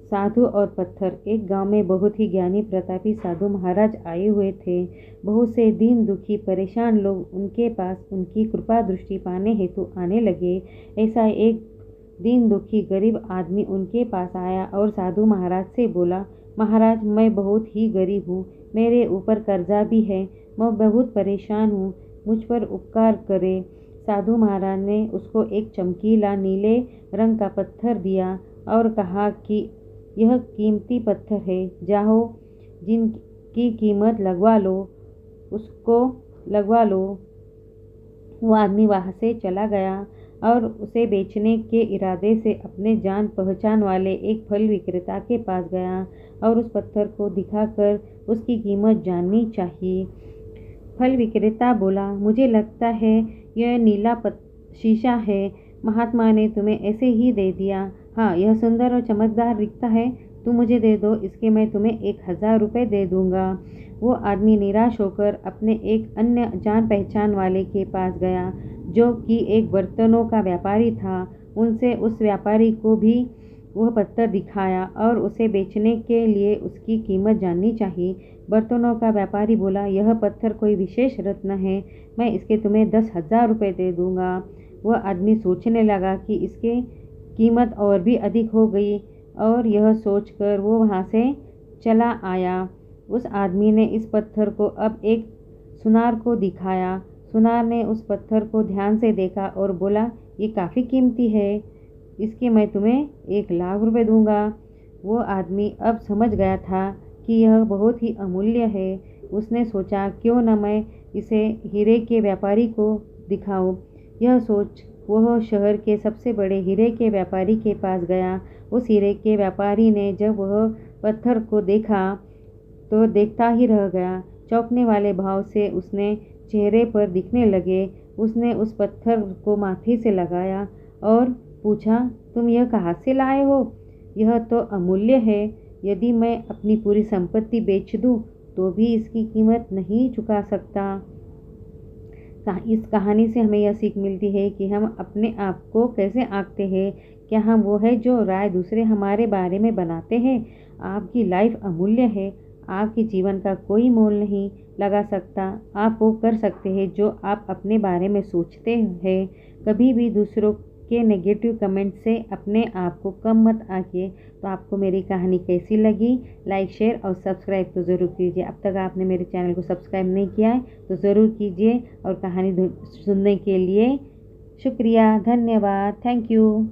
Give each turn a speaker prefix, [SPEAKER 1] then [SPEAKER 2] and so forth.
[SPEAKER 1] साधु और पत्थर। एक गांव में बहुत ही ज्ञानी प्रतापी साधु महाराज आए हुए थे। बहुत से दीन दुखी परेशान लोग उनके पास उनकी कृपा दृष्टि पाने हेतु आने लगे। ऐसा एक दीन दुखी गरीब आदमी उनके पास आया और साधु महाराज से बोला, महाराज, मैं बहुत ही गरीब हूँ, मेरे ऊपर कर्जा भी है, मैं बहुत परेशान हूँ, मुझ पर उपकार करे। साधु महाराज ने उसको एक चमकीला नीले रंग का पत्थर दिया और कहा कि यह कीमती पत्थर है, जाओ जिनकी कीमत लगवा लो उसको लगवा लो। वो आदमी वहाँ से चला गया और उसे बेचने के इरादे से अपने जान पहचान वाले एक फल विक्रेता के पास गया और उस पत्थर को दिखाकर उसकी कीमत जाननी चाहिए। फल विक्रेता बोला, मुझे लगता है यह नीला शीशा है, महात्मा ने तुम्हें ऐसे ही दे दिया। हाँ, यह सुंदर और चमकदार दिखता है, तुम मुझे दे दो, इसके मैं तुम्हें 1000 रुपये दे दूंगा। वो आदमी निराश होकर अपने एक अन्य जान पहचान वाले के पास गया जो कि एक बर्तनों का व्यापारी था। उनसे उस व्यापारी को भी वह पत्थर दिखाया और उसे बेचने के लिए उसकी कीमत जाननी चाहिए। बर्तनों का व्यापारी बोला, यह पत्थर कोई विशेष रत्न है, मैं इसके तुम्हें 10,000 रुपये दे दूंगा। वह आदमी सोचने लगा कि इसके कीमत और भी अधिक हो गई और यह सोचकर वो वहाँ से चला आया। उस आदमी ने इस पत्थर को अब एक सुनार को दिखाया। सुनार ने उस पत्थर को ध्यान से देखा और बोला, ये काफ़ी कीमती है, इसके मैं तुम्हें 1,00,000 रुपये दूंगा। वो आदमी अब समझ गया था कि यह बहुत ही अमूल्य है। उसने सोचा, क्यों न मैं इसे हीरे के व्यापारी को दिखाऊं। यह सोच वह शहर के सबसे बड़े हीरे के व्यापारी के पास गया। उस हीरे के व्यापारी ने जब वह पत्थर को देखा तो देखता ही रह गया। चौंकने वाले भाव से उसने चेहरे पर दिखने लगे। उसने उस पत्थर को माथे से लगाया और पूछा, तुम यह कहाँ से लाए हो? यह तो अमूल्य है, यदि मैं अपनी पूरी संपत्ति बेच दूं तो भी इसकी कीमत नहीं चुका सकता। इस कहानी से हमें यह सीख मिलती है कि हम अपने आप को कैसे आंकते हैं। क्या हम वो है जो राय दूसरे हमारे बारे में बनाते हैं? आपकी लाइफ अमूल्य है, आपके जीवन का कोई मोल नहीं लगा सकता। आप वो कर सकते हैं जो आप अपने बारे में सोचते हैं। कभी भी दूसरों के नेगेटिव कमेंट से अपने आप को कम मत आंकिए। तो आपको मेरी कहानी कैसी लगी? लाइक, शेयर और सब्सक्राइब तो ज़रूर कीजिए। अब तक आपने मेरे चैनल को सब्सक्राइब नहीं किया है तो ज़रूर कीजिए। और कहानी सुनने के लिए शुक्रिया, धन्यवाद, थैंक यू।